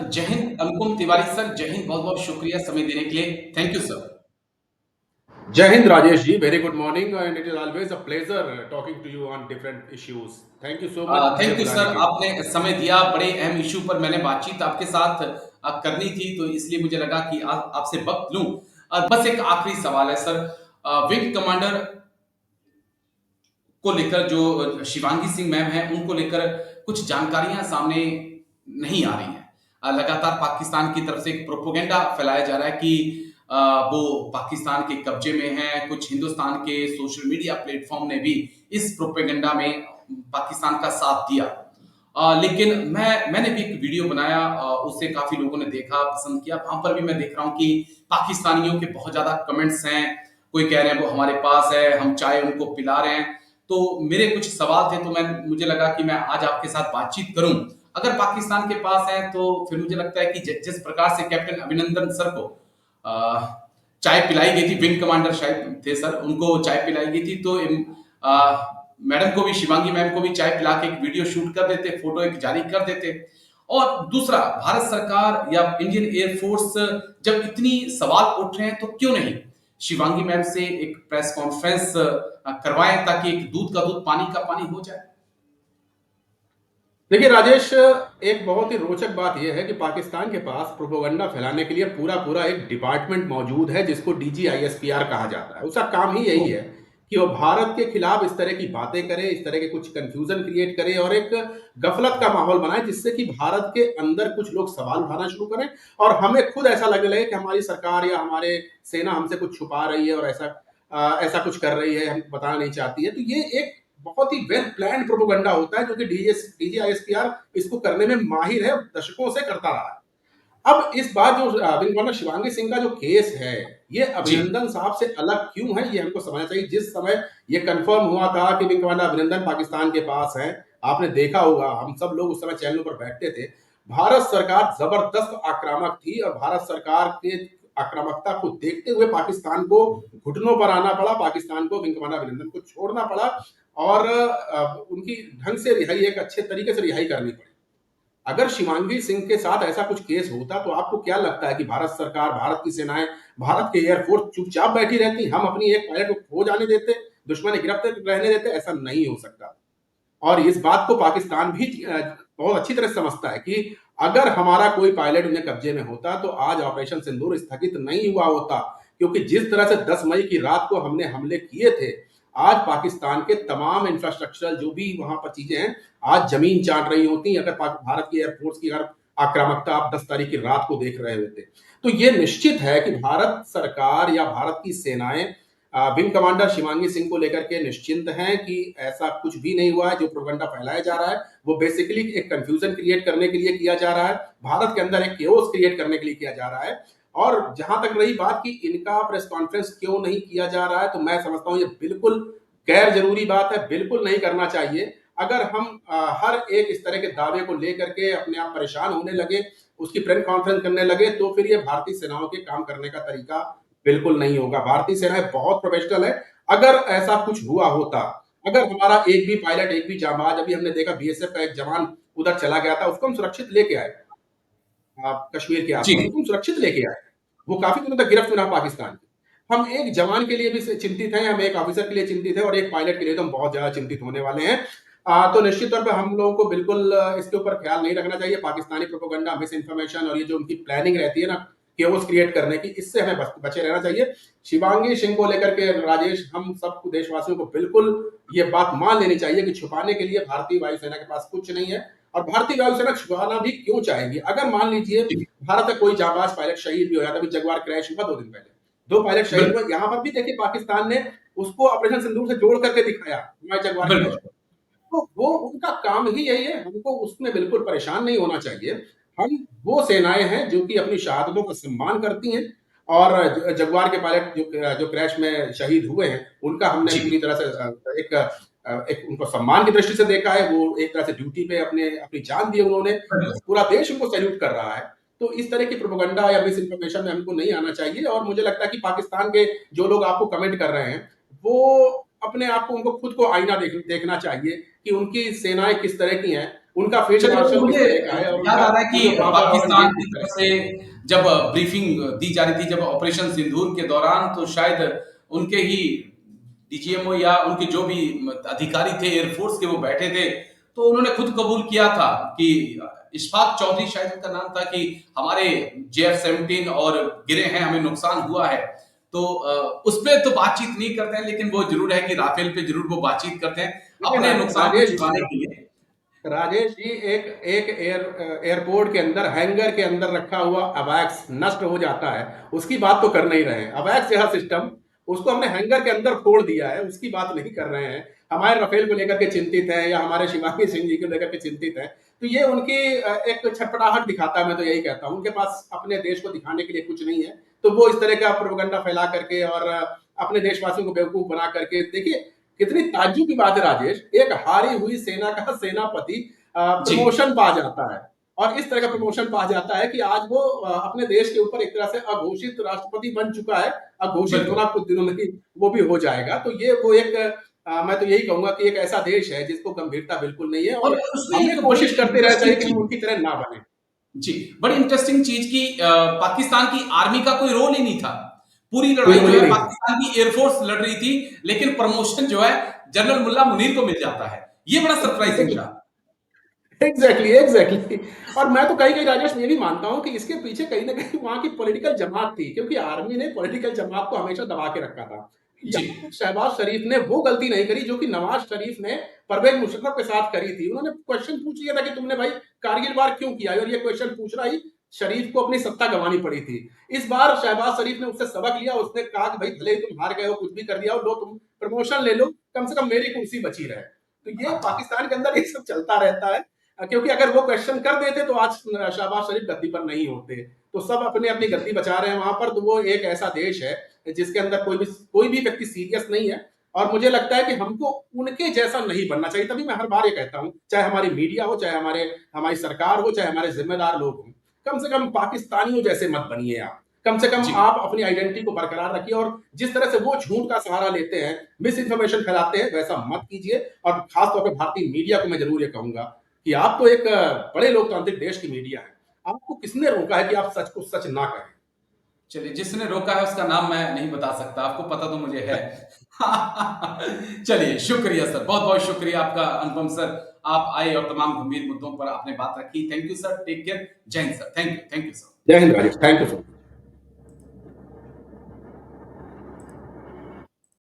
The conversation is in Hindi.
जय हिंद अनुपम तिवारी सर। जय हिंद, बहुत बहुत शुक्रिया समय देने के लिए। Thank you sir. Jai Hind Rajesh ji, very good morning and it is always a pleasure talking to you on different issues. Thank you so much मुझे थैंक यू बुलाने सर, के लिए। आपने समय दिया। बड़े अहम इशू पर मैंने बातचीत आपके साथ करनी थी, तो इसलिए मुझे लगा कि आपसे वक्त लूं। बस एक आखिरी सवाल है सर। विंग कमांडर को लेकर जो शिवांगी सिंह मैम है, उनको लेकर कुछ जानकारियां सामने नहीं आ रही हैं। लगातार पाकिस्तान की तरफ से एक प्रोपोगेंडा फैलाया जा रहा है कि अ, वो पाकिस्तान के कब्जे में है। कुछ हिंदुस्तान के सोशल मीडिया प्लेटफॉर्म ने भी इस प्रोपेगेंडा में पाकिस्तान का साथ दिया। लेकिन मैंने भी एक वीडियो बनाया, उसे काफी लोगों ने देखा, पसंद किया। वहां पर भी मैं देख रहा हूं कि पाकिस्तानियों के बहुत ज्यादा कमेंट्स हैं। कोई कह रहे हैं वो हमारे पास है, हम चाय उनको पिला रहे हैं। तो मेरे कुछ सवाल थे, तो मुझे लगा कि मैं आज आपके साथ बातचीत करूं। अगर पाकिस्तान के पास है तो फिर मुझे लगता है कि जिस प्रकार से कैप्टन अभिनंदन सर को चाय पिलाई गई थी, विंग कमांडर शायद थे सर, उनको चाय पिलाई गई थी, तो मैडम को भी, शिवांगी मैम को भी चाय पिला के एक वीडियो शूट कर देते, फोटो एक जारी कर देते। और दूसरा, भारत सरकार या इंडियन एयरफोर्स जब इतनी सवाल उठ रहे हैं, तो क्यों नहीं शिवांगी मैम से एक प्रेस कॉन्फ्रेंस करवाएं, ताकि एक दूध का दूध पानी का पानी हो जाए। देखिए राजेश, एक बहुत ही रोचक बात यह है कि पाकिस्तान के पास प्रोपेगेंडा फैलाने के लिए पूरा पूरा एक डिपार्टमेंट मौजूद है जिसको DGISPR कहा जाता है। उसका काम ही यही है कि वो भारत के खिलाफ इस तरह की बातें करे, इस तरह के कुछ कंफ्यूजन क्रिएट करे और एक गफलत का माहौल बनाए, जिससे कि भारत के अंदर कुछ लोग सवाल उठाना शुरू करें और हमें खुद ऐसा लगने लगे कि हमारी सरकार या हमारे सेना हमसे कुछ छुपा रही है और ऐसा कुछ कर रही है, हमको बताना नहीं चाहती है। तो ये एक बहुत ही वेल प्लान्ड प्रोपेगेंडा होता है जो कि DGISPR इसको करने में माहिर है, दशकों से करता रहा है। अब इस बार जो विंग कमांडर शिवांगी सिंह का जो केस है, ये जी। अभिनंदन साहब से अलग क्यों है, ये हमको समझना चाहिए। जिस समय ये कंफर्म हुआ था कि विंग कमांडर अभिनंदन पाकिस्तान के पास है, आपने देखा होगा, हम सब लोग उस समय चैनलों पर बैठते थे। भारत सरकार जबरदस्त आक्रामक थी और भारत सरकार के आक्रामकता को देखते हुए पाकिस्तान को घुटनों पर आना पड़ा, पाकिस्तान को विंग कमांडर अभिनंदन को छोड़ना पड़ा और उनकी ढंग से रिहाई, एक अच्छे तरीके से रिहाई करनी पड़ी। अगर शिवांगी सिंह के साथ ऐसा कुछ केस होता तो आपको क्या लगता है कि भारत सरकार, भारत की सेनाएं, भारत के एयरफोर्स चुपचाप बैठी रहती? हम अपनी एक पायलट को खो जाने देते, दुश्मन गिरफ्त रहने देते? ऐसा नहीं हो सकता। और इस बात को पाकिस्तान भी बहुत अच्छी तरह समझता है कि अगर हमारा कोई पायलट उन्हें कब्जे में होता तो आज ऑपरेशन सिंदूर स्थगित नहीं हुआ होता, क्योंकि जिस तरह से 10 मई की रात को हमने हमले किए थे, आज पाकिस्तान के तमाम इंफ्रास्ट्रक्चर जो भी वहां पर चीजें हैं, आज जमीन चाट रही होती। अगर भारत की एयरफोर्स की अगर आक्रामकता आप 10 तारीख की रात को देख रहे होते, तो ये निश्चित है कि भारत सरकार या भारत की सेनाएं विंग कमांडर शिवांगी सिंह को लेकर के निश्चिंत हैं कि ऐसा कुछ भी नहीं हुआ है। जो प्रोपेगेंडा फैलाया जा रहा है वो बेसिकली एक कंफ्यूजन क्रिएट करने के लिए किया जा रहा है, भारत के अंदर एक केओस क्रिएट करने के लिए किया जा रहा है। और जहां तक रही बात कि इनका प्रेस कॉन्फ्रेंस क्यों नहीं किया जा रहा है, तो मैं समझता हूं ये बिल्कुल गैर जरूरी बात है, बिल्कुल नहीं करना चाहिए। अगर हम हर एक इस तरह के दावे को लेकर के अपने आप परेशान होने लगे, उसकी प्रेस कॉन्फ्रेंस करने लगे, तो फिर ये भारतीय सेनाओं के काम करने का तरीका बिल्कुल नहीं होगा। भारतीय सेनाएं बहुत प्रोफेशनल है। अगर ऐसा कुछ हुआ होता, अगर हमारा एक भी पायलट, एक भी जांबाज, अभी हमने देखा BSF का एक जवान उधर चला गया था, उसको हम सुरक्षित लेके आए कश्मीर के जी। आसपास, उसको हम सुरक्षित लेके आए। वो काफी दिनों तक गिरफ्त में रहा पाकिस्तान के। हम एक जवान के लिए भी चिंतित हैं, हम एक ऑफिसर के लिए चिंतित हैं और एक पायलट के लिए तो हम बहुत ज्यादा चिंतित होने वाले हैं। तो निश्चित तौर पर हम लोगों को बिल्कुल इसके ऊपर ख्याल नहीं रखना चाहिए। पाकिस्तानी प्रोपेगेंडा, मिस इन्फॉर्मेशन और ये जो उनकी प्लानिंग रहती है ना केओस क्रिएट करने की, इससे हमें बचे रहना चाहिए। शिवांगी सिंह को लेकर के राजेश, हम सब देशवासियों को बिल्कुल ये बात मान लेनी चाहिए कि छुपाने के लिए भारतीय वायुसेना के पास कुछ नहीं है। और भारतीय वायुसेना छुपाना भी क्यों चाहेगी? अगर मान लीजिए जी। भारत का कोई जाबाज पायलट शहीद भी हो जाता, अभी जगुआर क्रैश हुआ 2 दिन पहले, 2 पायलट शहीद बिल्कुल। हुए। यहां पर भी देखिए पाकिस्तान ने उसको ऑपरेशन सिंदूर से जोड़ करके दिखाया, हमारे जगुआर क्रैश बिल्कुल। को। तो वो उनका काम ही यही है, हमको उसमें बिल्कुल परेशान नहीं होना चाहिए। हम वो सेनाएं हैं जो कि अपनी शहादतों का सम्मान करती हैं और जगुआर के पायलट जो क्रैश में शहीद हुए हैं, उनका हमने जी। पूरी तरह से एक उनको सम्मान की दृष्टि से देखा है। वो एक तरह से ड्यूटी पे अपनी जान दी उन्होंने, बिल्कुल। पूरा देश उनको सैल्यूट कर रहा है। तो इस तरह की प्रोपेगेंडा या मिस इन्फॉर्मेशन में हमको नहीं आना चाहिए। और मुझे लगता है कि पाकिस्तान के जो लोग आपको कमेंट कर रहे हैं, वो अपने आप को, उनको खुद को आईना देखना चाहिए कि उनकी सेनाएं किस तरह की हैं। उनका फील्ड चलिए, मार्शल किस मुझे तरह का है और याद उनका आ रहा है वो कि जो बॉम्बर पाकिस्तान अवॉइडेड की किस तरह तरफ का से जब ब्रीफिंग दी जा रही थी, जब ऑपरेशन सिंदूर के दौरान, तो शायद उनके ही डीजीएमओ या उनके जो भी अधिकारी थे एयरफोर्स के, वो बैठे थे, तो उन्होंने खुद कबूल किया था कि इशफाक चौधरी शायद उनका नाम था, कि हमारे JF-17 और गिरे हैं, हमें नुकसान हुआ है। तो उस पे तो बातचीत नहीं करते हैं, लेकिन वो जरूर है कि राफेल पे जरूर वो बातचीत करते हैं देखिए अपने नुकसान को राजेश छुपाने के लिए। राजेश जी, एक एक एयरपोर्ट के अंदर हैंगर के अंदर रखा हुआ अवैक्स नष्ट हो जाता है, उसकी बात तो कर नहीं रहे हैं। अवैक्स यह सिस्टम, उसको हमने हैंगर के अंदर फोड़ दिया है, उसकी बात नहीं कर रहे हैं। हमारे रफेल को लेकर के चिंतित है या हमारे शिवांगी सिंह जी को लेकर के चिंतित है, तो ये उनकी एक छटपटाहट दिखाता है। मैं तो यही कहता हूँ, उनके पास अपने देश को दिखाने के लिए कुछ नहीं है, तो वो इस तरह का प्रोपेगेंडा फैला करके और अपने देशवासियों को बेवकूफ बना करके, देखिए कितनी ताज्जुब की बात है राजेश, एक हारी हुई सेना का सेनापति जी, प्रमोशन पा जाता है, और इस तरह का प्रमोशन पा जाता है कि आज वो अपने देश के ऊपर एक तरह से अघोषित राष्ट्रपति बन चुका है। अघोषित बिल्कुल। होना कुछ दिनों में ही वो भी हो जाएगा। तो ये वो एक मैं तो यही कहूंगा कि एक ऐसा देश है जिसको गंभीरता बिल्कुल नहीं है, और और उसमें हमें एक बड़ी कोशिश करते रहना चाहिए इंटरेस्टिंग कि हम चीज, उनकी तरह ना बने। जी, बड़ी इंटरेस्टिंग चीज की पाकिस्तान की आर्मी का कोई रोल ही नहीं था। पूरी कोई लड़ाई रोल जो ही है नहीं था। पाकिस्तान की एयरफोर्स लड़ रही थी, लेकिन प्रमोशन जो है जनरल मुल्ला मुनीर को मिल जाता है। ये बड़ा सरप्राइजिंग था। Exactly exactly. और मैं तो कहीं कहीं राजेश ये भी मानता हूं कि इसके पीछे कहीं ना कहीं वहां की पॉलिटिकल जमात थी, क्योंकि आर्मी ने पॉलिटिकल जमात को हमेशा दबा के रखा था। जी, यहाँ पे शहबाज शरीफ ने वो गलती नहीं करी जो कि नवाज शरीफ ने परवेज मुशर्रफ के साथ करी थी। उन्होंने क्वेश्चन पूछ लिया था कि तुमने भाई कारगिल वार क्यों किया, और ये क्वेश्चन पूछना ही शरीफ को अपनी सत्ता गंवानी पड़ी थी। इस बार शहबाज शरीफ ने उससे सबक लिया, उसने कहा कि भाई भले ही तुम हार गए हो, कुछ भी कर दिया हो, लो तुम प्रमोशन ले लो, कम से कम मेरी कुर्सी बची रहे। तो ये पाकिस्तान के अंदर ये सब चलता रहता है। क्योंकि अगर वो क्वेश्चन कर देते तो आज शहबाज शरीफ गद्दी पर नहीं होते। तो सब अपने अपनी गद्दी बचा रहे हैं वहां पर। तो वो एक ऐसा देश है जिसके अंदर कोई भी व्यक्ति सीरियस नहीं है, और मुझे लगता है कि हमको उनके जैसा नहीं बनना चाहिए। तभी मैं हर बार ये कहता हूं, चाहे हमारी मीडिया हो, चाहे हमारी सरकार हो, चाहे हमारे जिम्मेदार लोग हों, कम से कम पाकिस्तानियों जैसे मत बनिए आप। कम से कम जी, आप अपनी आइडेंटिटी को बरकरार रखिए, और जिस तरह से वो झूठ का सहारा लेते हैं, मिस इन्फॉर्मेशन फैलाते हैं, वैसा मत कीजिए। और खासतौर पर भारतीय मीडिया को मैं जरूर ये कहूंगा कि आप तो एक बड़े लोकतांत्रिक देश की मीडिया है, आपको किसने रोका है कि आप सच को सच ना कहें? चलिए, जिसने रोका है उसका नाम मैं नहीं बता सकता, आपको पता तो मुझे है। चलिए, शुक्रिया सर, बहुत-बहुत शुक्रिया आपका अनुपम सर। आप आए और तमाम गंभीर मुद्दों पर आपने बात रखी। Thank you sir, take care. जय हिंद सर, थैंक यू सर। जय हिंद Rajesh, thank you so much.